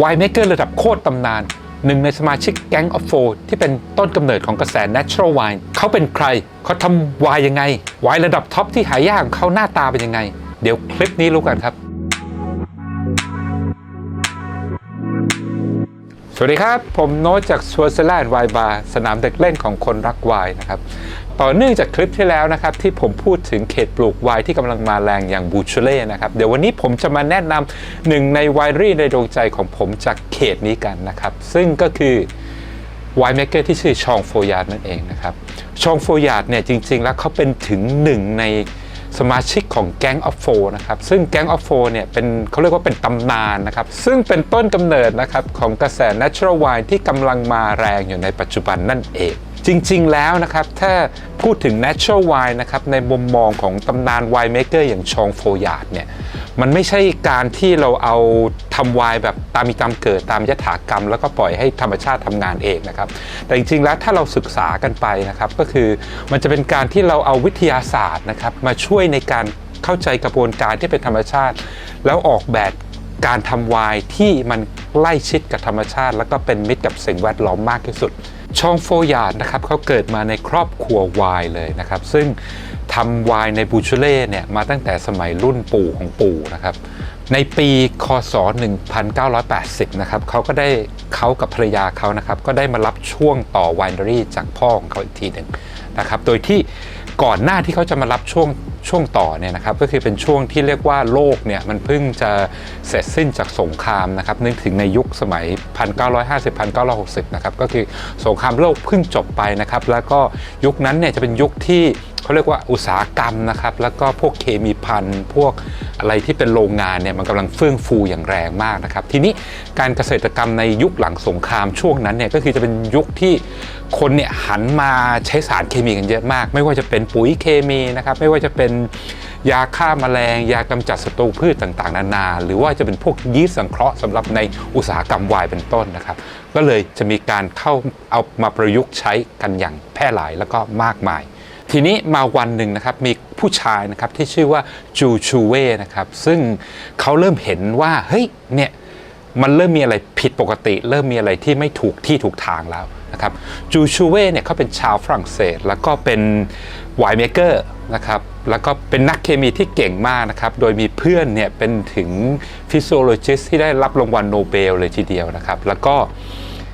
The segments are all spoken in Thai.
Winemaker ระดับโคตรตำนานหนึ่งในสมาชิก Gang of Four ที่เป็นต้นกำเนิดของกระแส Natural Wine เขาเป็นใครเขาทำไวน์ยังไงไวน์ระดับท็อปที่หายากเขาหน้าตาเป็นยังไงเดี๋ยวคลิปนี้รู้กันครับสวัสดีครับผมโน้ตจากสวอเซล่าไวน์บาร์สนามเด็กเล่นของคนรักไวน์นะครับต่อเนื่องจากคลิปที่แล้วนะครับที่ผมพูดถึงเขตปลูกไวน์ที่กำลังมาแรงอย่างบูชูเล่นะครับเดี๋ยววันนี้ผมจะมาแนะนำหนึ่งในไวน์รี่ในดวงใจของผมจากเขตนี้กันนะครับซึ่งก็คือไวน์เมเกอร์ที่ชื่อชองโฟยาร์ดนั่นเองนะครับชองโฟยาร์ดเนี่ยจริงๆแล้วเขาเป็นถึงหนึ่งในสมาชิกของ Gang of Four นะครับซึ่ง Gang of Four เนี่ยเป็นเขาเรียกว่าเป็นตำนานนะครับซึ่งเป็นต้นกำเนิดนะครับของกระแส Natural Wine ที่กำลังมาแรงอยู่ในปัจจุบันนั่นเองจริงๆแล้วนะครับถ้าพูดถึง Natural Wine นะครับในมุมมองของตำนาน Winemaker อย่างชองโฟยาร์ดเนี่ยมันไม่ใช่การที่เราเอาทำไวน์แบบตามมีตามเกิดตามยถากรรมแล้วก็ปล่อยให้ธรรมชาติทำงานเองนะครับแต่จริงๆแล้วถ้าเราศึกษากันไปนะครับก็คือมันจะเป็นการที่เราเอาวิทยาศาสตร์นะครับมาช่วยในการเข้าใจกระบวนการที่เป็นธรรมชาติแล้วออกแบบการทำไวน์ที่มันใกล้ชิดกับธรรมชาติแล้วก็เป็นมิตรกับสิ่งแวดล้อมมากที่สุดชองโฟยาร์ดนะครับเขาเกิดมาในครอบครัวไวน์เลยนะครับซึ่งทำไวน์ในบูชูเล่เนี่ยมาตั้งแต่สมัยรุ่นปู่ของปู่นะครับในปีคศ1980นะครับเขากับภรรยาเขานะครับก็ได้มารับช่วงต่อไวน์รี่จากพ่อของเขาอีกทีหนึ่งนะครับโดยที่ก่อนหน้าที่เขาจะมารับช่วงต่อเนี่ยนะครับก็คือเป็นช่วงที่เรียกว่าโลกเนี่ยมันเพิ่งจะเสร็จสิ้นจากสงครามนะครับนึกถึงในยุคสมัย 1950-1960 นะครับก็คือสงครามโลกเพิ่งจบไปนะครับแล้วก็ยุคนั้นเนี่ยจะเป็นยุคที่เขาเรียกว่าอุตสาหกรรมนะครับแล้วก็พวกเคมีภัณฑ์พวกอะไรที่เป็นโรงงานเนี่ยมันกำลังเฟื่องฟูอย่างแรงมากนะครับทีนี้การเกษตรกรรมในยุคหลังสงครามช่วงนั้นเนี่ยก็คือจะเป็นยุคที่คนเนี่ยหันมาใช้สารเคมีกันเยอะมากไม่ว่าจะเป็นปุ๋ยเคมีนะครับไม่ว่าจะเป็นยาฆ่าแมลงยากำจัดศัตรูพืชต่างๆนานาหรือว่าจะเป็นพวกยีสต์สังเคราะห์สำหรับในอุตสาหกรรมไวน์เป็นต้นนะครับก็เลยจะมีการเอามาประยุกต์ใช้กันอย่างแพร่หลายแล้วก็มากมายทีนี้มาวันหนึ่งนะครับมีผู้ชายนะครับที่ชื่อว่าจูชูเว่นะครับซึ่งเขาเริ่มเห็นว่าเฮ้ยเนี่ยมันเริ่มมีอะไรผิดปกติเริ่มมีอะไรที่ไม่ถูกที่ถูกทางแล้วนะครับจูชูเว่เนี่ยเขาเป็นชาวฝรั่งเศสแล้วก็เป็นไวน์เมเกอร์นะครับแล้วก็เป็นนักเคมีที่เก่งมากนะครับโดยมีเพื่อนเนี่ยเป็นถึงฟิสิโอโลจิสต์ที่ได้รับรางวัลโนเบลเลยทีเดียวนะครับแล้วก็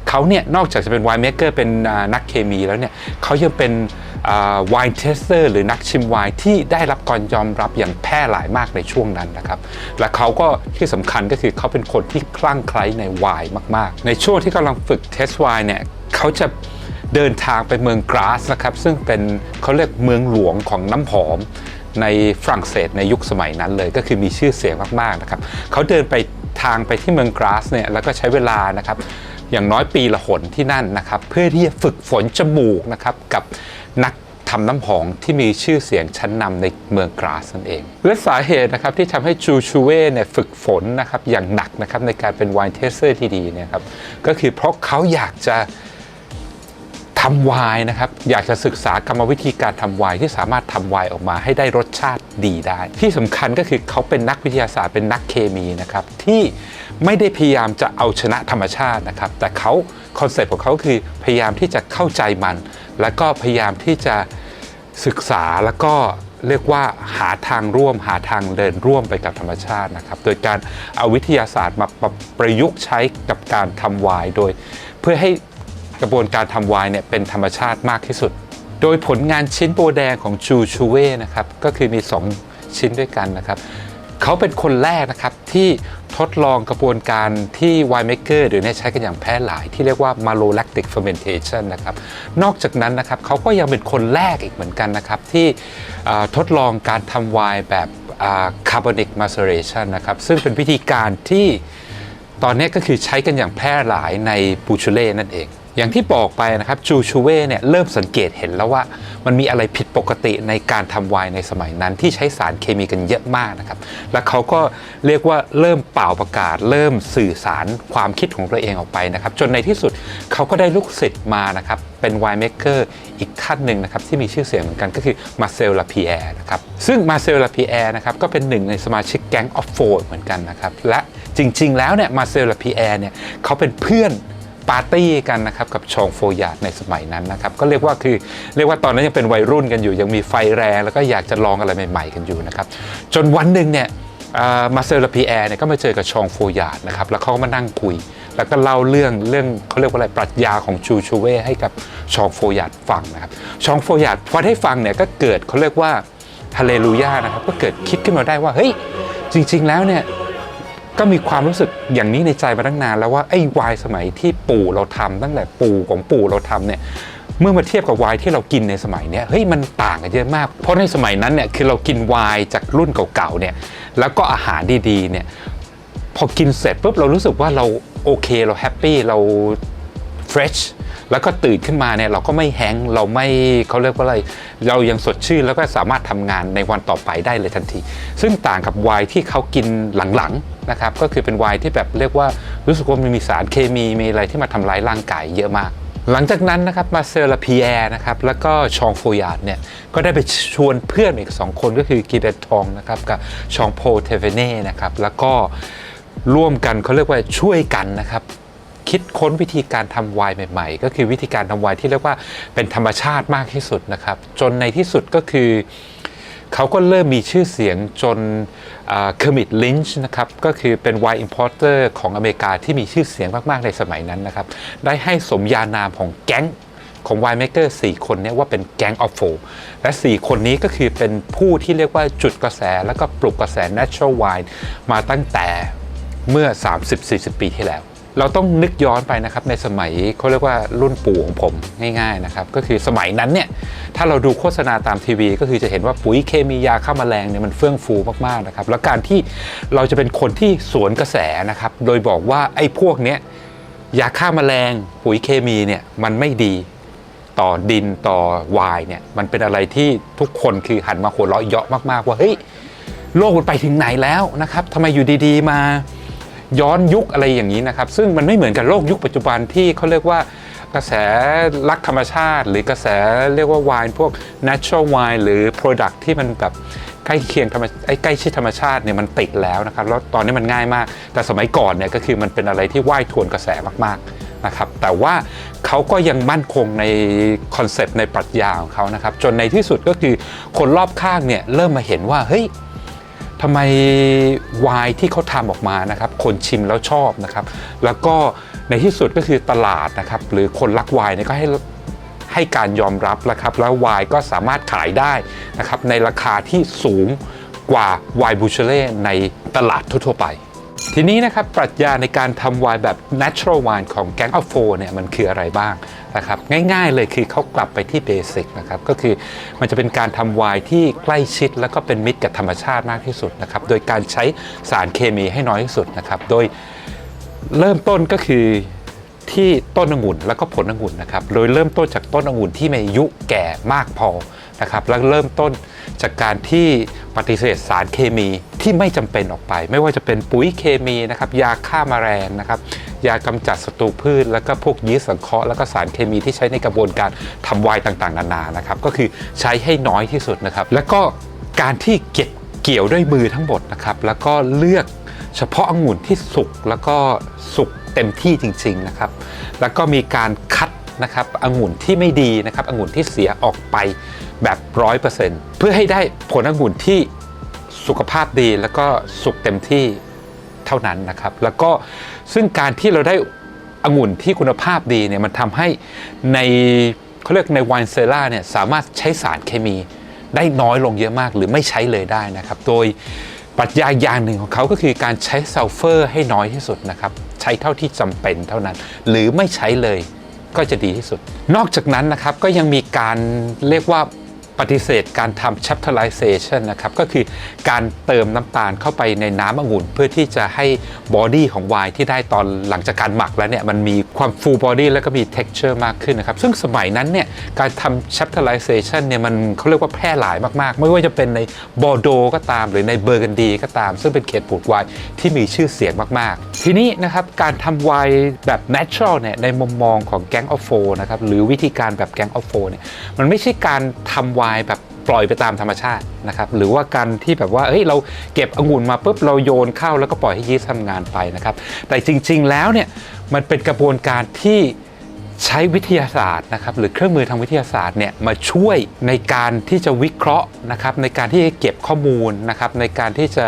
เขาเนี่ยนอกจากจะเป็นไวน์เมเกอร์เป็นนักเคมีแล้วเนี่ยเขายังเป็นไวน์เทสเตอร์หรือนักชิมไวน์ที่ได้รับการยอมรับอย่างแพร่หลายมากในช่วงนั้นนะครับและเขาก็ที่สำคัญก็คือเขาเป็นคนที่คลั่งไคล้ในไวน์มากๆในช่วงที่กำลังฝึกเทสไวน์เนี่ยเขาจะเดินทางไปเมืองกราสนะครับซึ่งเป็นเขาเรียกเมืองหลวงของน้ำหอมในฝรั่งเศสในยุคสมัยนั้นเลยก็คือมีชื่อเสียงมากๆนะครับเขาเดินไปทางไปที่เมืองกราสเนี่ยแล้วก็ใช้เวลานะครับอย่างน้อยปีละหนที่นั่นนะครับเพื่อที่จะฝึกฝนจมูกนะครับกับนักทำน้ำหอมที่มีชื่อเสียงชั้นนำในเมืองกราสนั่นเองและสาเหตุนะครับที่ทำให้จูชูเว่เนี่ยฝึกฝนนะครับอย่างหนักนะครับในการเป็นไวน์เทสเตอร์ที่ดีเนี่ยครับก็คือเพราะเขาอยากจะทำไวน์นะครับอยากจะศึกษากรรมวิธีการทำไวน์ที่สามารถทำไวน์ออกมาให้ได้รสชาติดีได้ที่สำคัญก็คือเขาเป็นนักวิทยาศาสตร์เป็นนักเคมีนะครับที่ไม่ได้พยายามจะเอาชนะธรรมชาตินะครับแต่เขาคอนเซ็ปต์ของเขาคือพยายามที่จะเข้าใจมันแล้วก็พยายามที่จะศึกษาแล้วก็เรียกว่าหาทางร่วมหาทางเดินร่วมไปกับธรรมชาตินะครับโดยการเอาวิทยาศาสตร์มาประยุกต์ใช้กับการทำไวน์โดยเพื่อให้กระบวนการทำไวน์เนี่ยเป็นธรรมชาติมากที่สุดโดยผลงานชิ้นโบแดงของจูชูเว่นะครับก็คือมี2ชิ้นด้วยกันนะครับเขาเป็นคนแรกนะครับที่ทดลองกระบวนการที่ไวน์เมเกอร์หรือใช้กันอย่างแพร่หลายที่เรียกว่า malolactic fermentation นะครับนอกจากนั้นนะครับเขาก็ยังเป็นคนแรกอีกเหมือนกันนะครับที่ทดลองการทำไวน์แบบ carbonic maceration นะครับซึ่งเป็นวิธีการที่ตอนนี้ก็คือใช้กันอย่างแพร่หลายในบูชูเล่นั่นเองอย่างที่บอกไปนะครับจูชูเว่เนี่ยเริ่มสังเกตเห็นแล้วว่ามันมีอะไรผิดปกติในการทำไวน์ในสมัยนั้นที่ใช้สารเคมีกันเยอะมากนะครับและเขาก็เรียกว่าเริ่มเป่าประกาศเริ่มสื่อสารความคิดของตัวเองออกไปนะครับจนในที่สุดเขาก็ได้ลูกศิษย์มานะครับเป็นไวน์เมเกอร์อีกท่านหนึ่งนะครับที่มีชื่อเสียงเหมือนกันก็คือมาเซล ลาพีแอร์นะครับซึ่งมาเซล ลาพีแอร์นะครับก็เป็นหนึ่งในสมาชิก Gang of Four เหมือนกันนะครับและ จริงๆแล้วเนี่ยมาเซลและพีแอร์เนี่ยเขาเป็นเพื่อนปาร์ตี้กันนะครับกับชองโฟยาร์ดในสมัยนั้นนะครับก็เรียกว่าตอนนั้นยังเป็นวัยรุ่นกันอยู่ยังมีไฟแรงแล้วก็อยากจะลองอะไรใหม่ๆกันอยู่นะครับจนวันหนึ่งเนี่ยมาเซลและพีแอร์เนี่ยก็มาเจอกับชองโฟยาร์ดนะครับแล้วเขาก็มานั่งคุยแล้วก็เล่าเรื่องเขาเรียกว่าอะไรปรัชญาของชูเว่ให้กับชองโฟยาร์ดฟังนะครับชองโฟยาร์ดพอได้ฟังเนี่ยก็เกิดเขาเรียกว่าฮาเลลูยานะครับก็เกิดคิดขึ้นมาได้ว่าเฮ้ยจริงๆแล้วเนี่ยก็มีความรู้สึกอย่างนี้ในใจมาตั้งนานแล้วว่าไอ้ไวน์สมัยที่ปู่เราทำตั้งแต่ปู่ของปู่เราทำเนี่ยเมื่อมาเทียบกับไวน์ที่เรากินในสมัยนี้เฮ้ยมันต่างกันเยอะมากเพราะในสมัยนั้นเนี่ยคือเรากินไวน์จากรุ่นเก่าๆเนี่ยแล้วก็อาหารดีๆเนี่ยพอกินเสร็จปุ๊บเรารู้สึกว่าเราโอเคเราแฮปปี้เราเฟรชแล้วก็ตื่นขึ้นมาเนี่ยเราก็ไม่แห้งเราไม่เขาเรียกว่าอะไรเรายังสดชื่นแล้วก็สามารถทำงานในวันต่อไปได้เลยทันทีซึ่งต่างกับไวน์ที่เขากินหลังๆนะครับก็คือเป็นไวน์ที่แบบเรียกว่ารู้สึกว่ามันมีสารเคมีมีอะไรที่มาทำร้ายร่างกายเยอะมากหลังจากนั้นนะครับมาเซลและพีแอร์นะครับแล้วก็ชองโฟยาร์ดเนี่ยก็ได้ไปชวนเพื่อนอีก2คนก็คือกีเบตทองนะครับกับชองโพเทเวเน่นะครับแล้วก็ร่วมกันเขาเรียกว่าช่วยกันนะครับคิดค้นวิธีการทำไวน์ใหม่ๆก็คือวิธีการทำไวน์ที่เรียกว่าเป็นธรรมชาติมากที่สุดนะครับจนในที่สุดก็คือเขาก็เริ่มมีชื่อเสียงจนเคอร์มิตลินช์นะครับก็คือเป็นไวน์อิมพอร์เตอร์ของอเมริกาที่มีชื่อเสียงมากๆในสมัยนั้นนะครับได้ให้สมญานามของแก๊งของไวน์เมเกอร์4คนนี้ว่าเป็นแก๊งออฟโฟและ4คนนี้ก็คือเป็นผู้ที่เรียกว่าจุดกระแสแล้วก็ปลุกกระแส Natural Wine มาตั้งแต่เมื่อ 30-40 ปีที่แล้วเราต้องนึกย้อนไปนะครับในสมัยเขาเรียกว่ารุ่นปู่ของผมง่ายๆนะครับก็คือสมัยนั้นเนี่ยถ้าเราดูโฆษณาตามทีวีก็คือจะเห็นว่าปุ๋ยเคมียาฆ่าแมลงเนี่ยมันเฟื่องฟูมากๆนะครับแล้วการที่เราจะเป็นคนที่สวนกระแสนะครับโดยบอกว่าไอ้พวกเนี้ยยาฆ่าแมลงปุ๋ยเคมีเนี่ยมันไม่ดีต่อดินต่อวายเนี่ยมันเป็นอะไรที่ทุกคนคือหันมาหัวเราะเยาะมากๆว่าเฮ้ยโลกมันไปถึงไหนแล้วนะครับทำไมอยู่ดีๆมาย้อนยุคอะไรอย่างนี้นะครับซึ่งมันไม่เหมือนกับโลกยุคปัจจุบันที่เขาเรียกว่ากระแสรักธรรมชาติหรือกระแสเรียกว่าไวน์พวก natural wine หรือ product ที่มันแบบใกล้เคียงใกล้ชิดธรรมชาติเนี่ยมันติดแล้วนะครับแล้วตอนนี้มันง่ายมากแต่สมัยก่อนเนี่ยก็คือมันเป็นอะไรที่ว่ายทวนกระแสมากๆนะครับแต่ว่าเขาก็ยังมั่นคงในคอนเซปต์ในปรัชญาของเขานะครับจนในที่สุดก็คือคนรอบข้างเนี่ยเริ่มมาเห็นว่าเฮ้ยทำไมไวน์ที่เขาทำออกมานะครับคนชิมแล้วชอบนะครับแล้วก็ในที่สุดก็คือตลาดนะครับหรือคนรักไวน์เนี่ยก็ให้การยอมรับนะครับแล้วไวน์ก็สามารถขายได้นะครับในราคาที่สูงกว่าไวน์บูเชเล่ในตลาดทั่วไปทีนี้นะครับปรัชญาในการทำไวน์แบบ natural wine ของแก๊งอัลโฟเนี่ยมันคืออะไรบ้างนะครับง่ายๆเลยคือเขากลับไปที่เบสิกนะครับก็คือมันจะเป็นการทำไวน์ที่ใกล้ชิดแล้วก็เป็นมิตรกับธรรมชาติมากที่สุดนะครับโดยการใช้สารเคมีให้น้อยที่สุดนะครับโดยเริ่มต้นก็คือที่ต้นองุ่นแล้วก็ผลองุ่นนะครับโดยเริ่มต้นจากต้นองุ่นที่มีอายุแก่มากพอนะครับแล้วเริ่มต้นจากการที่ปฏิเสธสารเคมีที่ไม่จำเป็นออกไปไม่ว่าจะเป็นปุ๋ยเคมีนะครับยาฆ่าแมลงนะครับยากำจัดศัตรูพืชแล้วก็พวกยีสต์สังเคราะห์แล้วก็สารเคมีที่ใช้ในกระบวนการทำไวน์ต่างๆนานานะครับก็คือใช้ให้น้อยที่สุดนะครับแล้วก็การที่เก็บเกี่ยวด้วยมือทั้งหมดนะครับแล้วก็เลือกเฉพาะองุ่นที่สุกแล้วก็สุกเต็มที่จริงๆนะครับแล้วก็มีการคัดนะครับองุ่นที่ไม่ดีนะครับองุ่นที่เสียออกไปแบบ 100% เพื่อให้ได้ผลองุ่นที่สุขภาพดีแล้วก็สุกเต็มที่เท่านั้นนะครับแล้วก็ซึ่งการที่เราได้องุ่นที่คุณภาพดีเนี่ยมันทำให้ในเขาเรียกในไวน์เซลล่าเนี่ยสามารถใช้สารเคมีได้น้อยลงเยอะมากหรือไม่ใช้เลยได้นะครับโดยปรัชญาอย่างหนึ่งของเขาก็คือการใช้ซัลเฟอร์ให้น้อยที่สุดนะครับใช้เท่าที่จำเป็นเท่านั้นหรือไม่ใช้เลยก็จะดีที่สุดนอกจากนั้นนะครับก็ยังมีการเรียกว่าปฏิเสธการทำ chaptalization นะครับก็คือการเติมน้ำตาลเข้าไปในน้ำองุ่นเพื่อที่จะให้บอดี้ของไวน์ที่ได้ตอนหลังจากการหมักแล้วเนี่ยมันมีความ full body แล้วก็มี texture มากขึ้นนะครับซึ่งสมัยนั้นเนี่ยการทำ chaptalization เนี่ยมันเขาเรียกว่าแพร่หลายมากๆไม่ว่าจะเป็นในบอร์โดก็ตามหรือในเบอร์กันดีก็ตามซึ่งเป็นเขตปลูกไวน์ที่มีชื่อเสียงมากๆทีนี้นะครับการทำไวน์แบบ natural เนี่ยในมุมมองของแก๊งอัลโฟนะครับหรือวิธีการแบบแก๊งอัลโฟเนี่ยมันไม่ใช่การทำไวน์แบบ ปล่อยไปตามธรรมชาตินะครับหรือว่าการที่แบบว่าเราเก็บองุ่นมาปุ๊บเราโยนเข้าแล้วก็ปล่อยให้ยีสต์ทำงานไปนะครับแต่จริงๆแล้วเนี่ยมันเป็นกระบวนการที่ใช้วิทยาศาสตร์นะครับหรือเครื่องมือทางวิทยาศาสตร์เนี่ยมาช่วยในการที่จะวิเคราะห์นะครับในการที่จะเก็บข้อมูลนะครับในการที่จะ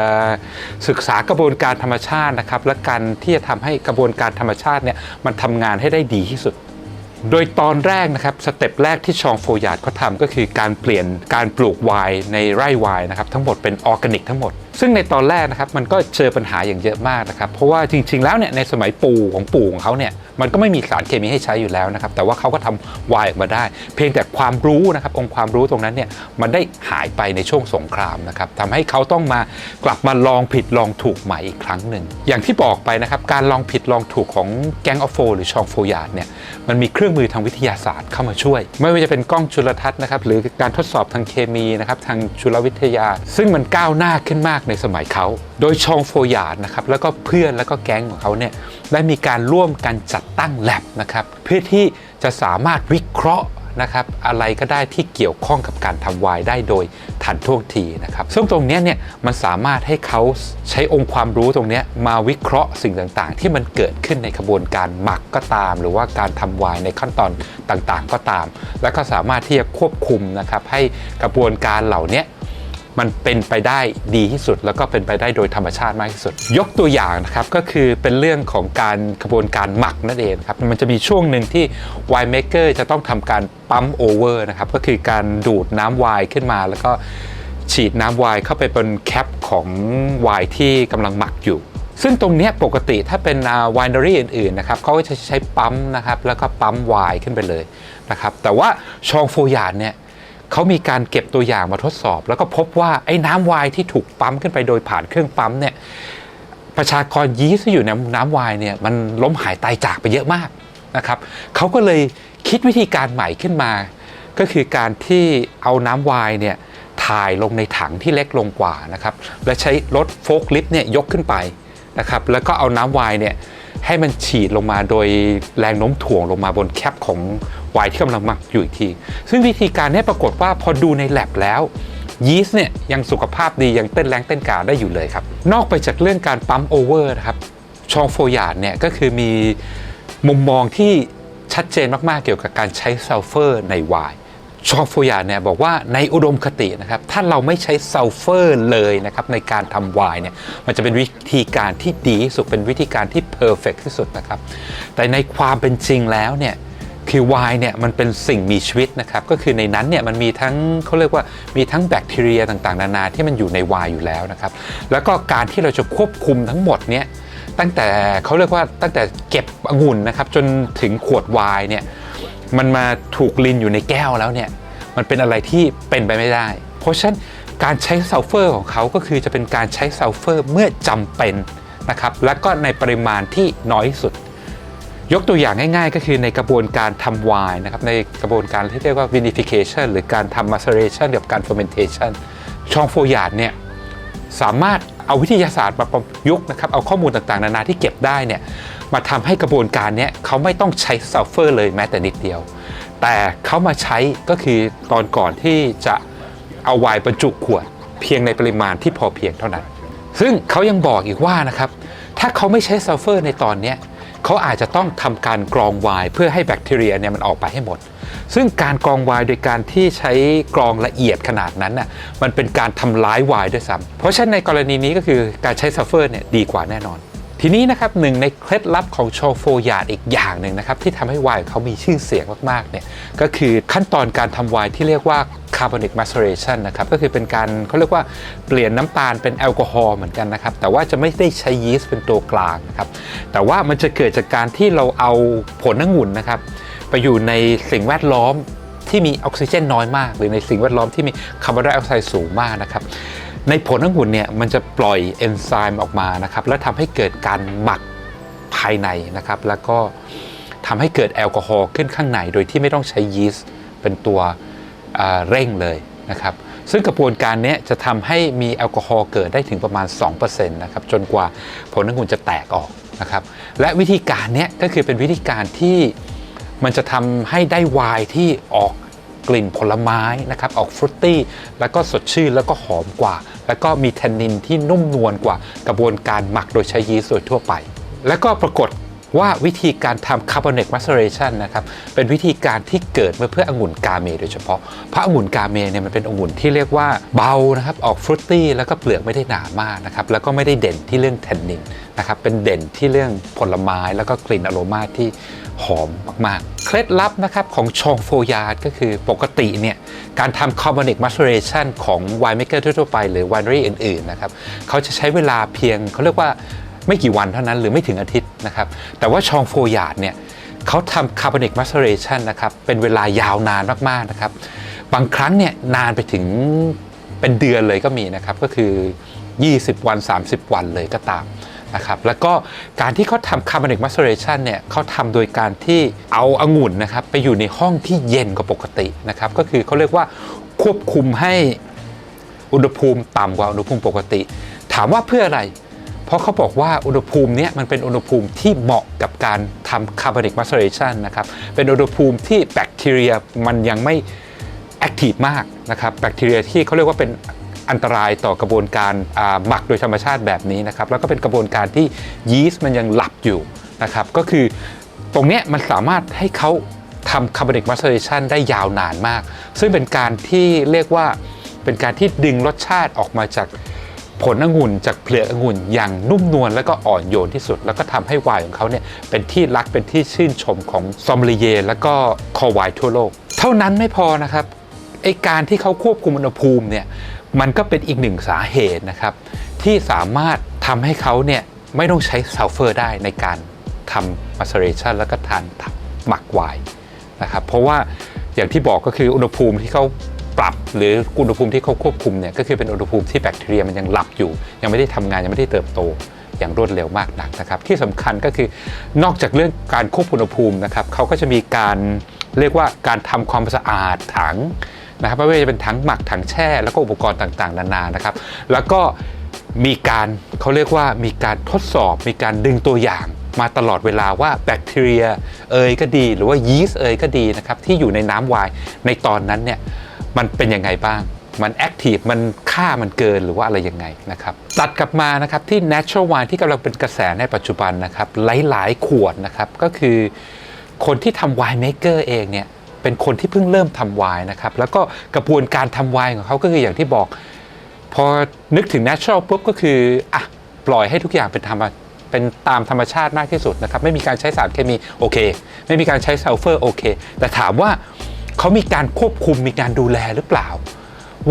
ศึกษากระบวนการธรรมชาตินะครับและการที่จะทำให้กระบวนการธรรมชาติเนี่ยมันทำงานให้ได้ดีที่สุดโดยตอนแรกนะครับสเต็ปแรกที่ชองโฟยาร์ดเขาทำก็คือการเปลี่ยนการปลูกไวน์ในไร่ไวน์นะครับทั้งหมดเป็นออร์แกนิกทั้งหมดซึ่งในตอนแรกนะครับมันก็เจอปัญหาอย่างเยอะมากนะครับเพราะว่าจริงๆแล้วเนี่ยในสมัยปู่ของเขาเนี่ยมันก็ไม่มีสารเคมีให้ใช้อยู่แล้วนะครับแต่ว่าเขาก็ทำไวน์ออกมาได้เพียงแต่ความรู้นะครับองค์ความรู้ตรงนั้นเนี่ยมันได้หายไปในช่วงสงครามนะครับทำให้เขาต้องกลับมาลองผิดลองถูกใหม่อีกครั้งหนึ่งอย่างที่บอกไปนะครับการลองผิดลองถูกของแก๊งออฟโฟหรือชองโฟยาร์ดเนี่ยมันมีเครื่องมือทางวิทยาศาสตร์เข้ามาช่วยไม่ว่าจะเป็นกล้องจุลทรรศน์นะครับหรือการทดสอบทางเคมีนะครับทางจุลวิทยาซึ่งมันก้าวหน้าขึ้นมากในสมัยเขาโดยชองโฟยาร์ดนะครับแล้วก็เพื่อนแล้วก็แก๊งของเขาเนี่ยได้มีการร่วมกันจัดตั้ง lab นะครับเพื่อที่จะสามารถวิเคราะห์นะครับอะไรก็ได้ที่เกี่ยวข้องกับการทำไวน์ได้โดยทันท่วงทีนะครับซึ่งตรงนี้เนี่ยมันสามารถให้เขาใช้องค์ความรู้ตรงนี้มาวิเคราะห์สิ่งต่างๆที่มันเกิดขึ้นในกระบวนการหมักก็ตามหรือว่าการทำไวน์ในขั้นตอนต่างๆก็ตามแล้วก็สามารถที่จะควบคุมนะครับให้กระบวนการเหล่านี้มันเป็นไปได้ดีที่สุดแล้วก็เป็นไปได้โดยธรรมชาติมากที่สุดยกตัวอย่างนะครับก็คือเป็นเรื่องของการกระบวนการหมักนั่นเองครับมันจะมีช่วงหนึ่งที่ไวน์เมกเกอร์จะต้องทำการปั๊มโอเวอร์นะครับก็คือการดูดน้ำไวน์ขึ้นมาแล้วก็ฉีดน้ำไวน์เข้าไปบนแคปของไวน์ที่กำลังหมักอยู่ซึ่งตรงนี้ปกติถ้าเป็นไวน์เนอรี่อื่นๆนะครับเขาก็จะใช้ปั๊มนะครับแล้วก็ปั๊มไวน์ขึ้นไปเลยนะครับแต่ว่าชองโฟยาร์ดเนี่ยเขามีการเก็บตัวอย่างมาทดสอบแล้วก็พบว่าไอ้น้ำไวน์ที่ถูกปั๊มขึ้นไปโดยผ่านเครื่องปั๊มเนี่ยประชากรยีสต์ที่อยู่ในน้ำไวน์เนี่ยมันล้มหายตายจากไปเยอะมากนะครับเขาก็เลยคิดวิธีการใหม่ขึ้นมาก็คือการที่เอาน้ำไวน์เนี่ยถ่ายลงในถังที่เล็กลงกว่านะครับและใช้รถโฟล์คลิฟต์เนี่ยยกขึ้นไปนะครับแล้วก็เอาน้ำไวน์เนี่ยให้มันฉีดลงมาโดยแรงโน้มถ่วงลงมาบนแคปของไวน์ที่กำลังหมักอยู่อีกทีซึ่งวิธีการนี้ปรากฏว่าพอดูใน lab แล้วยีสต์เนี่ยยังสุขภาพดียังเต้นแรงเต้นกาได้อยู่เลยครับนอกไปจากเรื่องการปั๊มโอเวอร์นะครับชองโฟยาร์ดเนี่ยก็คือมีมุมมองที่ชัดเจนมากๆเกี่ยวกับการใช้ซัลเฟอร์ในไวน์ชองโฟยาร์ดเนี่ยบอกว่าในอุดมคตินะครับถ้าเราไม่ใช้ซัลเฟอร์เลยนะครับในการทำไวน์เนี่ยมันจะเป็นวิธีการที่ดีที่สุดเป็นวิธีการที่เพอร์เฟกต์ที่สุดนะครับแต่ในความเป็นจริงแล้วเนี่ยคือไวน์เนี่ยมันเป็นสิ่งมีชีวิตนะครับก็คือในนั้นเนี่ยมันมีทั้งเขาเรียกว่ามีทั้งแบคทีเรียต่างๆนานาที่มันอยู่ในไวน์อยู่แล้วนะครับแล้วก็การที่เราจะควบคุมทั้งหมดเนี่ยตั้งแต่เขาเรียกว่าตั้งแต่เก็บองุ่นนะครับจนถึงขวดไวน์เนี่ยมันมาถูกลินอยู่ในแก้วแล้วเนี่ยมันเป็นอะไรที่เป็นไปไม่ได้เพราะฉะนั้นการใช้ซัลเฟอร์ของเขาก็คือจะเป็นการใช้ซัลเฟอร์เมื่อจำเป็นนะครับและก็ในปริมาณที่น้อยที่สุดยกตัวอย่างง่ายๆก็คือในกระบวนการทำไวน์นะครับในกระบวนการที่เรียกว่า vinification หรือการทำ maceration กับการ fermentation ชองโฟยาร์ดเนี่ยสามารถเอาวิทยาศาสตร์มาประยุกต์นะครับเอาข้อมูลต่างๆนานาที่เก็บได้เนี่ยมาทำให้กระบวนการนี้เขาไม่ต้องใช้ซัลเฟอร์เลยแม้แต่นิดเดียวแต่เขามาใช้ก็คือตอนก่อนที่จะเอาไวน์บรรจุขวดเพียงในปริมาณที่พอเพียงเท่านั้นซึ่งเขายังบอกอีกว่านะครับถ้าเขาไม่ใช้ซัลเฟอร์ในตอนนี้เขาอาจจะต้องทำการกรองไวน์เพื่อให้แบคทีเรียเนี่ยมันออกไปให้หมดซึ่งการกรองไวน์โดยการที่ใช้กรองละเอียดขนาดนั้นน่ะมันเป็นการทำร้ายไวน์ด้วยซ้ำเพราะฉะนั้นในกรณีนี้ก็คือการใช้ซัลเฟอร์เนี่ยดีกว่าแน่นอนทีนี้นะครับหนึ่งในเคล็ดลับของชองโฟยาร์ดอีกอย่างหนึ่งนะครับที่ทำให้ไวน์เขามีชื่อเสียงมากๆเนี่ยก็คือขั้นตอนการทำไวน์ที่เรียกว่า carbonic maceration นะครับก็คือเป็นการเขาเรียกว่าเปลี่ยนน้ำตาลเป็นแอลกอฮอล์เหมือนกันนะครับแต่ว่าจะไม่ได้ใช้ยีสต์เป็นตัวกลางนะครับแต่ว่ามันจะเกิดจากการที่เราเอาผลองุ่นนะครับไปอยู่ในสิ่งแวดล้อมที่มีออกซิเจนน้อยมากหรือในสิ่งแวดล้อมที่มีคาร์บอนไดออกไซด์สูงมากนะครับในผลองุ่นเนี่ยมันจะปล่อยเอนไซม์ออกมานะครับแล้วทำให้เกิดการหมักภายในนะครับแล้วก็ทำให้เกิดแอลกอฮอล์ขึ้นข้างในโดยที่ไม่ต้องใช้ยีสต์เป็นตัวเร่งเลยนะครับซึ่งกระบวนการนี้จะทำให้มีแอลกอฮอล์เกิดได้ถึงประมาณ 2% นะครับจนกว่าผลองุ่นจะแตกออกนะครับและวิธีการนี้ก็คือเป็นวิธีการที่มันจะทำให้ได้ไวน์ที่ออก กลิ่นผลไม้นะครับออกฟรุตตี้แล้วก็สดชื่นแล้วก็หอมกว่าแล้วก็มีแทนนินที่นุ่มนวลกว่ากระบวนการหมักโดยใช้ยีสต์โดยทั่วไปแล้วก็ปรากฏว่าวิธีการทำ Carbonic Maceration นะครับเป็นวิธีการที่เกิดมาเพื่อองุ่นกาเมโดยเฉพาะเพราะองุ่นกาเมเนี่ยมันเป็นองุ่นที่เรียกว่าเบานะครับออกฟรุตตี้แล้วก็เปลือกไม่ได้หนามากนะครับแล้วก็ไม่ได้เด่นที่เรื่องแทนนินนะครับเป็นเด่นที่เรื่องผลไม้แล้วก็กลิ่นอโรมาที่หอมมากๆเคล็ดลับนะครับของชองโฟยาร์ดก็คือปกติเนี่ยการทำ Carbonic Maceration ของ Winemaker ทั่วไปหรือ Winery อื่นๆนะครับเขาจะใช้เวลาเพียงเขาเรียกว่าไม่กี่วันเท่านั้นหรือไม่ถึงอาทิตย์นะครับแต่ว่าชองโฟยาร์ดเนี่ยเขาทำ Carbonic Maceration นะครับเป็นเวลายาวนานมากๆนะครับบางครั้งเนี่ยนานไปถึงเป็นเดือนเลยก็มีนะครับก็คือ20วัน30วันเลยก็ตามนะครับแล้วก็การที่เขาทำ Carbonic Maceration เนี่ยเขาทำโดยการที่เอาองุ่นนะครับไปอยู่ในห้องที่เย็นกว่าปกตินะครับก็คือเขาเรียกว่าควบคุมให้อุณหภูมิต่ำกว่าอุณหภูมิปกติถามว่าเพื่ออะไรเพราะเขาบอกว่าอุณหภูมินี้มันเป็นอุณหภูมิที่เหมาะกับการทำ Carbonic Maceration นะครับเป็นอุณหภูมิที่แบคทีเรียมันยังไม่แอคทีฟมากนะครับแบคทีเรียที่เขาเรียกว่าเป็นอันตรายต่อกระบวนการหมักโดยธรรมชาติแบบนี้นะครับแล้วก็เป็นกระบวนการที่ยีสต์มันยังหลับอยู่นะครับก็คือตรงนี้มันสามารถให้เขาทำ Carbonic Maceration ได้ยาวนานมากซึ่งเป็นการที่เรียกว่าเป็นการที่ดึงรสชาติออกมาจากผลองุ่นจากเปลือกองุ่นอย่างนุ่มนวลและก็อ่อนโยนที่สุดแล้วก็ทำให้ไวน์ของเขาเนี่ยเป็นที่รักเป็นที่ชื่นชมของซอมลิเยและก็คอไวน์ทั่วโลกเท่านั้นไม่พอนะครับไอการที่เขาควบคุมอุณหภูมิเนี่ยมันก็เป็นอีกหนึ่งสาเหตุนะครับที่สามารถทำให้เขาเนี่ยไม่ต้องใช้ซัลเฟอร์ได้ในการทำ maceration แล้วก็ทานหมักไวน์นะครับเพราะว่าอย่างที่บอกก็คืออุณหภูมิที่เขาปรับหรืออุณหภูมิที่เขาควบคุมเนี่ยก็คือเป็นอุณหภูมิที่แบคทีเรียมันยังหลับอยู่ยังไม่ได้ทำงานยังไม่ได้เติบโตอย่างรวดเร็วมากนักนะครับที่สำคัญก็คือนอกจากเรื่องการควบคุมอุณหภูมินะครับเขาก็จะมีการเรียกว่าการทำความสะอาดถังนะครับไม่ว่าจะเป็นถังหมักถังแช่แล้วก็อุปกรณ์ต่างๆนานานะครับแล้วก็มีการเขาเรียกว่ามีการทดสอบมีการดึงตัวอย่างมาตลอดเวลาว่าแบคทีเรียก็ดีหรือว่ายีสต์ก็ดีนะครับที่อยู่ในน้ำไวน์ในตอนนั้นเนี่ยมันเป็นยังไงบ้างมันแอคทีฟมันค่ามันเกินหรือว่าอะไรยังไงนะครับตัดกลับมานะครับที่ Natural Wine ที่กำลังเป็นกระแสในปัจจุบันนะครับหลายๆขวดนะครับก็คือคนที่ทำไวน์เมเกอร์เองเนี่ยเป็นคนที่เพิ่งเริ่มทำไวน์นะครับแล้วก็กระบวนการทำไวน์ของเขาก็คืออย่างที่บอกพอนึกถึง Natural ปุ๊บก็คือปล่อยให้ทุกอย่างเป็นตามธรรมชาติมากที่สุดนะครับไม่มีการใช้สารเคมีโอเคไม่มีการใช้ซัลเฟอร์โอเคแต่ถามว่าเขามีการควบคุมมีการดูแลหรือเปล่า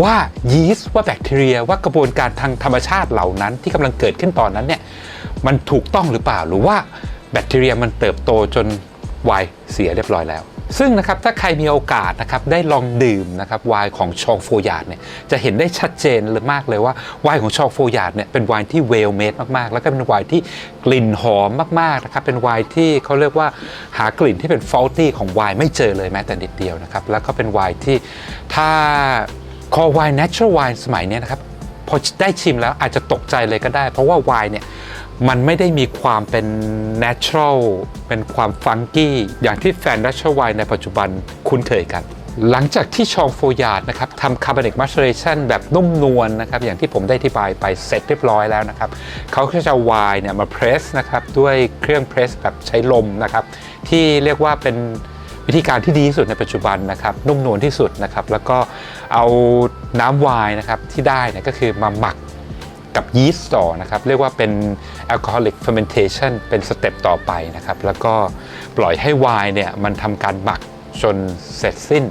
ว่ายีสต์ว่าแบคทีเรียว่ากระบวนการทางธรรมชาติเหล่านั้นที่กำลังเกิดขึ้นตอนนั้นเนี่ยมันถูกต้องหรือเปล่าหรือว่าแบคทีเรียมันเติบโตจนไวน์เสียเรียบร้อยแล้วซึ่งนะครับถ้าใครมีโอกาสนะครับได้ลองดื่มนะครับไวน์ของชองโฟยาร์ดเนี่ยจะเห็นได้ชัดเจนเลยมากเลยว่าไวน์ของชองโฟยาร์ดเนี่ยเป็นไวน์ที่เวลเมดมากๆแล้วก็เป็นไวน์ที่กลิ่นหอมมากๆนะครับเป็นไวน์ที่เขาเรียกว่าหากลิ่นที่เป็นฟอลตี้ของไวน์ไม่เจอเลยแม้แต่นิดเดียวนะครับแล้วก็เป็นไวน์ที่ถ้าคอไวน์ natural wine สมัยนี้นะครับพอได้ชิมแล้วอาจจะตกใจเลยก็ได้เพราะว่าไวน์เนี่ยมันไม่ได้มีความเป็น natural เป็นความฟังกี้อย่างที่แฟน natural wine ในปัจจุบันคุ้นเคยกันหลังจากที่ชองโฟยาร์ดนะครับทำ Carbonic Maceration แบบนุ่มนวลนะครับอย่างที่ผมได้อธิบายไปเสร็จเรียบร้อยแล้วนะครับเขาก็จะไวน์เนี่ยมาเพรสนะครับด้วยเครื่องเพรสแบบใช้ลมนะครับที่เรียกว่าเป็นวิธีการที่ดีที่สุดในปัจจุบันนะครับนุ่มนวลที่สุดนะครับแล้วก็เอาน้ำไวน์นะครับที่ได้เนี่ยก็คือมาหมักกับยีสต์ต่อนะครับเรียกว่าเป็น alcoholic fermentation เป็นสเต็ปต่อไปนะครับแล้วก็ปล่อยให้ไวน์เนี่ยมันทำการหมักจนเสร็จสิ้น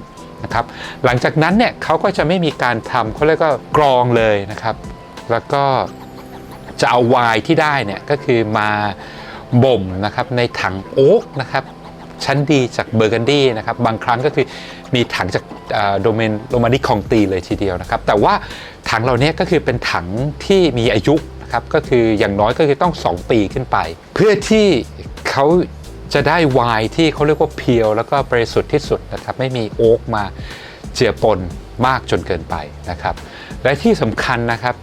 นะครับหลังจากนั้นเนี่ยเขาก็จะไม่มีการทำเขาเรียกว่ากรองเลยนะครับแล้วก็จะเอาไวน์ที่ได้เนี่ยก็คือมาบ่มนะครับในถังโอ๊กนะครับชั้นดีจากเบอร์กันดีนะครับบางครั้งก็คือมีถังจากโดเมนโรมานิคองตีเลยทีเดียวนะครับแต่ว่าถังเหล่านี้ก็คือเป็นถังที่มีอายุนะครับก็คืออย่างน้อยก็คือต้อง2 ปีขึ้นไปเพื่อที่เขาจะได้ไวน์ที่เขาเรียกว่าเพียวแล้วก็บริสุทธิ์ที่สุดนะครับไม่มีโอ๊กมาเจือปนมากจนเกินไปนะครับและที่สำคัญนะครับ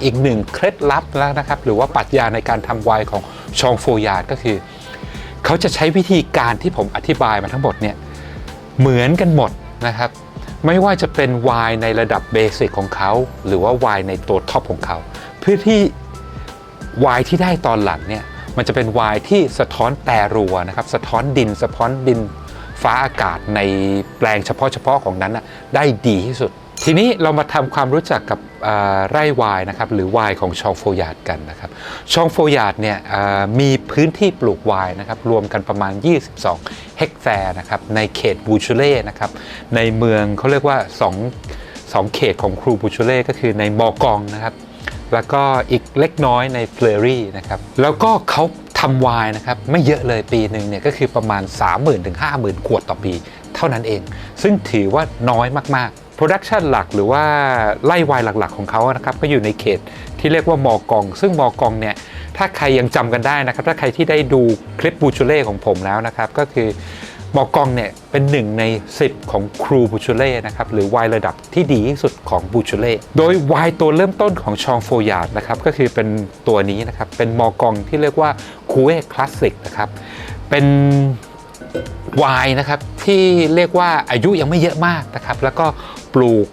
อีกหนึ่งเคล็ดลับแล้วนะครับหรือว่าปรัชญาในการทำไวน์ของชองโฟยาร์ดก็คือเขาจะใช้วิธีการที่ผมอธิบายมาทั้งหมดเนี่ยเหมือนกันหมดนะครับ ไม่ว่าจะเป็นไวน์ในระดับเบสิกของเขาหรือว่าไวน์ในตัวท็อปของเขาเพื่อที่ไวน์ที่ได้ตอนหลังเนี่ยมันจะเป็นไวน์ที่สะท้อนแต่รัวนะครับสะท้อนดินฟ้าอากาศในแปลงเฉพาะของนั้นได้ดีที่สุดทีนี้เรามาทำความรู้จักกับไร่ไวน์นะครับหรือไวน์ของชองโฟยาร์ดกันนะครับชองโฟยาร์ดเนี่ยมีพื้นที่ปลูกไวน์นะครับรวมกันประมาณ22เฮกแตร์นะครับในเขตบูชูเล่นะครับในเมืองเขาเรียกว่า2เขตของครูบูชูเล่ก็คือในมอกองนะครับแล้วก็อีกเล็กน้อยในเฟลรี่นะครับแล้วก็เขาทำไวน์นะครับไม่เยอะเลยปีหนึ่งเนี่ยก็คือประมาณ 30,000 ถึง 50,000 ขวดต่อปีเท่านั้นเองซึ่งถือว่าน้อยมากๆ โปรดักชันหลักหรือว่าไล่ไวน์หลักๆของเขานะครับก็อยู่ในเขตที่เรียกว่ามอกองซึ่งมอกองเนี่ยถ้าใครยังจำกันได้นะครับถ้าใครที่ได้ดูคลิปบูชูเล่ของผมแล้วนะครับก็คือมอกองเนี่ยเป็น1 ใน 10ของครูบูชูเล่นะครับหรือไวน์ระดับที่ดีที่สุดของบูชูเล่โดยไวน์ตัวเริ่มต้นของชองโฟยาร์ดนะครับก็คือเป็นตัวนี้นะครับเป็นมอกองที่เรียกว่าคูเว่คลาสสิกนะครับเป็นไวน์นะครับที่เรียกว่าอายุยังไม่เยอะมากนะครับแล้วก็ปลูก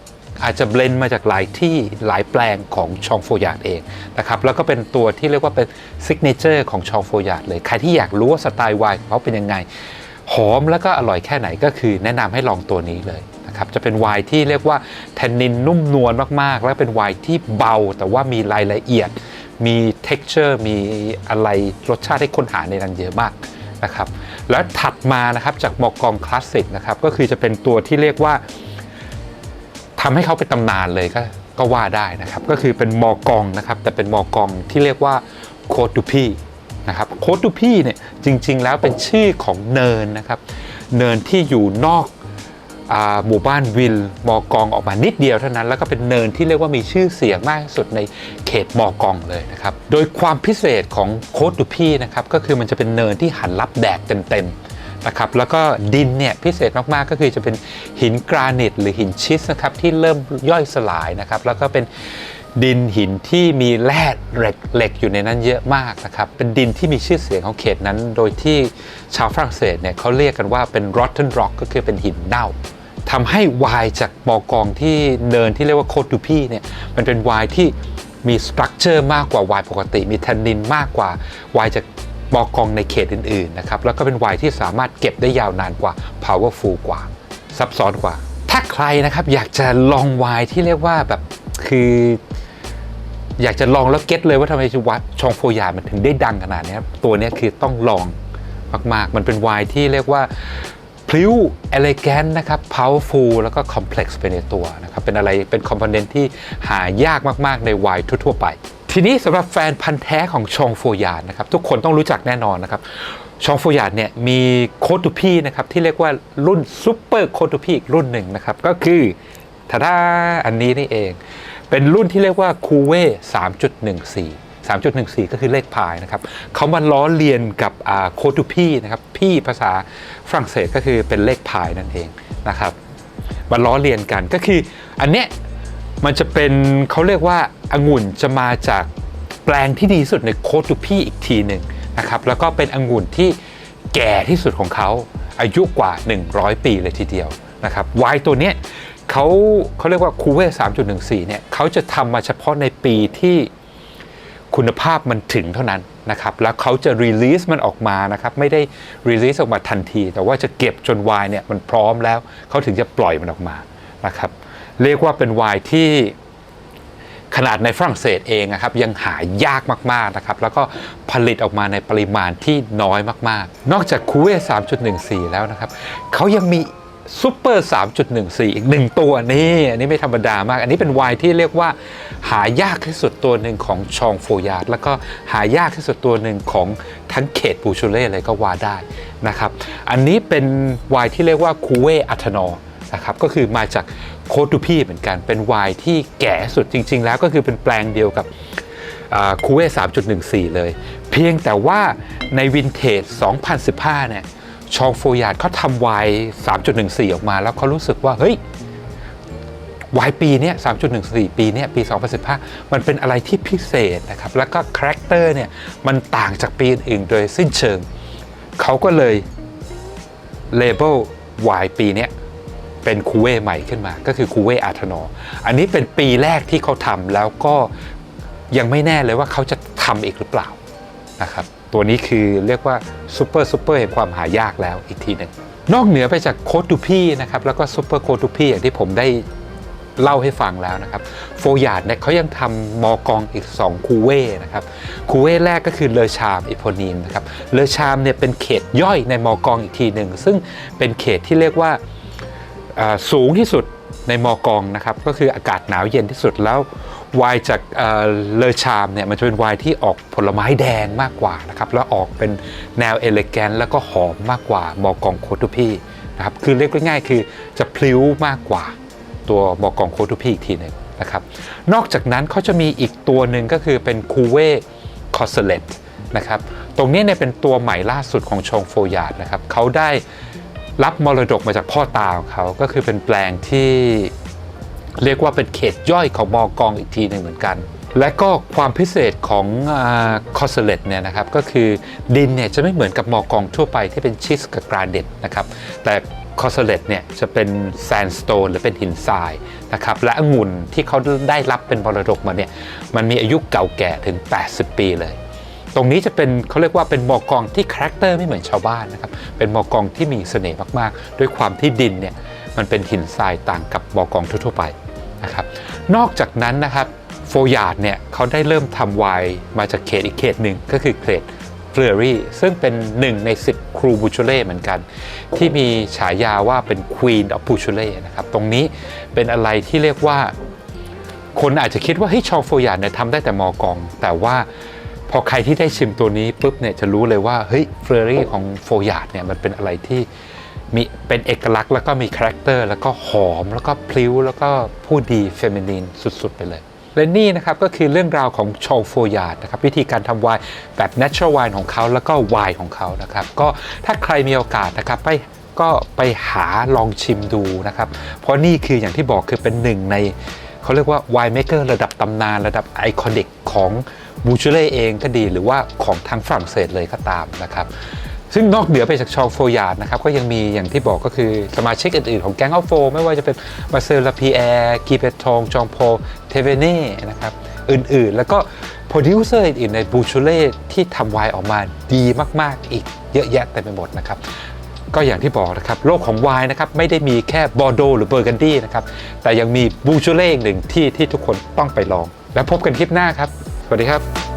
อาจจะเบลนด์มาจากหลายที่หลายแปลงของชองโฟยาร์ดเองนะครับแล้วก็เป็นตัวที่เรียกว่าเป็นซิกเนเจอร์ของชองโฟยาร์ดเลยใครที่อยากรู้ว่าสไตล์ไวน์ของเขาเป็นยังไงหอมแล้วก็อร่อยแค่ไหนก็คือแนะนำให้ลองตัวนี้เลยนะครับจะเป็นไวน์ที่เรียกว่าแทนนินนุ่มนวลมากๆและเป็นไวน์ที่เบาแต่ว่ามีรายละเอียดมี texture มีอะไรรสชาติให้ค้นหาในนั้นเยอะมากนะครับแล้วถัดมานะครับจากมอกองคลาสสิกนะครับก็คือจะเป็นตัวที่เรียกว่าทำให้เขาเป็นตำนานเลยก็ว่าได้นะครับก็คือเป็นมอกองนะครับแต่เป็นมอกองที่เรียกว่าโคตูพีนะครับโคตูพีเนี่ยจริงๆแล้วเป็นชื่อของเนินนะครับเนินที่อยู่นอกหมู่บ้านวิลมอกองออกมานิดเดียวเท่านั้นแล้วก็เป็นเนินที่เรียกว่ามีชื่อเสียงมากที่สุดในเขตมอกองเลยนะครับโดยความพิเศษของโคตูพีนะครับก็คือมันจะเป็นเนินที่หันรับแดดเต็มๆนะครับแล้วก็ดินเนี่ยพิเศษมากๆก็คือจะเป็นหินกรานิตหรือหินชิสนะครับที่เริ่มย่อยสลายนะครับแล้วก็เป็นดินหินที่มีแร่เหล็กอยู่ในนั้นเยอะมากนะครับเป็นดินที่มีชื่อเสียงของเขตนั้นโดยที่ชาวฝรั่งเศสเนี่ยเขาเรียกกันว่าเป็น rotten rock ก็คือเป็นหินเน่าทำให้ไวน์จากมอกองที่เนินที่เรียกว่าโคตูพีเนี่ยมันเป็นไวน์ที่มีสตรัคเจอร์มากกว่าไวน์ปกติมีแทนนินมากกว่าไวน์จากมอกองในเขตอื่นๆนะครับแล้วก็เป็นไวน์ที่สามารถเก็บได้ยาวนานกว่า powerful กว่าซับซ้อนกว่าถ้าใครนะครับอยากจะลองไวน์ที่เรียกว่าแบบคืออยากจะลองแล้วเก็ตเลยว่าทำไมชองโฟยาร์ดมันถึงได้ดังขนาดนี้ตัวนี้คือต้องลองมากๆมันเป็นไวน์ที่เรียกว่าพลิ้ว elegant นะครับ powerful แล้วก็ complex ไปในตัวนะครับเป็นอะไรเป็นคอมโพเนนต์ที่หายากมากๆในไวน์ทั่วๆไปทีนี้สำหรับแฟนพันธุ์แท้ของชองโฟยาร์ดนะครับทุกคนต้องรู้จักแน่นอนนะครับชองโฟยาร์ดเนี่ยมีโคตูพีนะครับที่เรียกว่ารุ่นซูเปอร์โคตูพีอีกรุ่นหนึ่งนะครับก็คือทาดาอันนี้นี่เองเป็นรุ่นที่เรียกว่าคูเว่ 3.14 ก็คือเลขพายนะครับเขามาล้อเลียนกับโคตูพีนะครับพี่ภาษาฝรั่งเศสก็คือเป็นเลขพายนั่นเองนะครับมาล้อเลียนกันก็คืออันเนี้ยมันจะเป็นเขาเรียกว่าองุ่นจะมาจากแปลงที่ดีที่สุดในโคตูพีอีกทีหนึ่งนะครับแล้วก็เป็นองุ่นที่แก่ที่สุดของเขาอายุกว่า100 ปีเลยทีเดียวนะครับไวน์ตัวเนี้ยเขาเรียกว่าคูเว่ 3.14 เนี่ยเขาจะทำมาเฉพาะในปีที่คุณภาพมันถึงเท่านั้นนะครับแล้วเขาจะรีลีสมันออกมานะครับไม่ได้รีลีสออกมาทันทีแต่ว่าจะเก็บจนไวน์เนี่ยมันพร้อมแล้วเขาถึงจะปล่อยมันออกมานะครับเรียกว่าเป็นไวน์ที่ขนาดในฝรั่งเศสเองนะครับยังหายากมากๆนะครับแล้วก็ผลิตออกมาในปริมาณที่น้อยมากๆนอกจากคูเว่ 3.14 แล้วนะครับเขายังมีซูเปอร์ 3.14 อีก1ตัวนี่อันนี้ไม่ธรรมดามากอันนี้เป็นไวน์ที่เรียกว่าหายากที่สุดตัวหนึ่งของชองโฟยาร์ดแล้วก็หายากที่สุดตัวหนึ่งของทั้งเขตบูชูเล่เลยก็ว่าได้นะครับอันนี้เป็นไวน์ที่เรียกว่าคูเว่อัทานอร์นะครับก็คือมาจากโคตูพีเหมือนกันเป็นไวน์ที่แก่สุดจริงๆแล้วก็คือเป็นแปลงเดียวกับคูเว่ 3.14 เลยเพียงแต่ว่าในวินเทจ 2015 เนี่ยชองโฟยาร์ดเขาทำไวน์ 3.14 ออกมาแล้วเขารู้สึกว่าเฮ้ยไวน์ปีนี้ 3.14 ปีนี้ปี 2015 มันเป็นอะไรที่พิเศษนะครับแล้วก็คาแรคเตอร์เนี่ยมันต่างจากปีอื่นโดยสิ้นเชิงเขาก็เลยเลเบลไวน์ปีนี้เ เป็นคูเว่ใหม่ขึ้นมาก็คือคูเว่อาร์ทานอลอันนี้เป็นปีแรกที่เขาทำแล้วก็ยังไม่แน่เลยว่าเขาจะทำอีกหรือเปล่านะครับตัวนี้คือเรียกว่าซูเปอร์แห่งความหายากแล้วอีกทีหนึ่งนอกเหนือไปจากโคตูพี่นะครับแล้วก็ซูเปอร์โคตูพี่อย่างที่ผมได้เล่าให้ฟังแล้วนะครับโฟยาร์ดเนี่ยเขายังทำมอกองอีก2คูเว่นะครับคูเว่แรกก็คือเลอชามอิโพนีมนะครับเลอชามเนี่ยเป็นเขตย่อยในมอกองอีกทีหนึ่งซึ่งเป็นเขตที่เรียกว่าสูงที่สุดในมอกองนะครับก็คืออากาศหนาวเย็นที่สุดแล้วไวน์จากเลอชามเนี่ยมันจะเป็นไวน์ที่ออกผลไม้แดงมากกว่านะครับแล้วออกเป็นแนวเอเลแกนแล้วก็หอมมากกว่ามอกองโคตูพี่นะครับคือเรียกง่ายๆคือจะพลิ้วมากกว่าตัวมอกองโคตูพี่อีกทีหนึ่งนะครับนอกจากนั้นเขาจะมีอีกตัวหนึ่งก็คือเป็นคูเว่คอสเลตนะครับตรงนี้เนี่ยเป็นตัวใหม่ล่าสุดของชองโฟยาร์ดนะครับเขาได้รับมรดกมาจากพ่อตาของเขาก็คือเป็นแปลงที่เรียกว่าเป็นเขตย่อยของมอกองอีกทีหนึ่งเหมือนกันและก็ความพิเศษของคอสเลตเนี่ยนะครับก็คือดินเนี่ยจะไม่เหมือนกับมอกองทั่วไปที่เป็นชิสกับกราเดตนะครับแต่คอสเลตเนี่ยจะเป็นแซนสโตนหรือเป็นหินทรายนะครับและองุ่นที่เขาได้รับเป็นมรดกมาเนี่ยมันมีอายุเก่าแก่ถึง80 ปีเลยตรงนี้จะเป็นเขาเรียกว่าเป็นมอกองที่คาแรคเตอร์ไม่เหมือนชาวบ้านนะครับเป็นมอกองที่มีเสน่ห์มากๆด้วยความที่ดินเนี่ยมันเป็นหินทรายต่างกับมอกองทั่วไปนะครับนอกจากนั้นนะครับโฟยาร์ดเนี่ยเขาได้เริ่มทำไวน์มาจากเขตอีกเขตหนึ่งก็คือเขตเฟลอรี่ซึ่งเป็น1 ใน 10ครูบูชูเล่เหมือนกันที่มีฉายาว่าเป็น Queen of Beaujolais นะครับตรงนี้เป็นอะไรที่เรียกว่าคนอาจจะคิดว่าเฮ้ยชองโฟยาร์ดเนี่ยทำได้แต่มอกองแต่ว่าพอใครที่ได้ชิมตัวนี้ปุ๊บเนี่ยจะรู้เลยว่าเฮ้ยเฟลอรี่ของโฟยาร์ดเนี่ยมันเป็นอะไรที่มีเป็นเอกลักษณ์แล้วก็มีคาแรคเตอร์แล้วก็หอมแล้วก็พลิ้วแล้วก็ผู้ดีเฟมินีนสุดๆไปเลยและนี่นะครับก็คือเรื่องราวของชองโฟยาร์ดนะครับวิธีการทำไวน์แบบ natural wine ของเขาแล้วก็ไวน์ของเขานะครับก็ถ้าใครมีโอกาสนะครับไปหาลองชิมดูนะครับเพราะนี่คืออย่างที่บอกคือเป็นหนึ่งในเขาเรียกว่าไวน์เมเกอร์ระดับตำนานระดับไอคอนิกของบูชูเล่เองก็ดีหรือว่าของทางฝรั่งเศสเลยก็ตามนะครับซึ่งนอกเหนือไปจากชองโฟยาร์ดนะครับก็ยังมีอย่างที่บอกก็คือสมาชิกอื่นๆของแก๊งอัลโฟไม่ว่าจะเป็นมาเซลลาพีแอร์กีเปทองจองโพเทเวเน่นะครับอื่นๆแล้วก็โปรดิวเซอร์อื่นๆในบูชูเล่ที่ทำไวน์ออกมาดีมากๆอีกเยอะแยะเต็มไปหมดนะครับก็อย่างที่บอกนะครับโลกของไวน์นะครับไม่ได้มีแค่บอร์โดหรือเบอร์กันดี้นะครับแต่ยังมีบูชูเล่อีกหนึ่งที่ทุกคนต้องไปลองแล้วพบกันคลิปหน้าครับสวัสดีครับ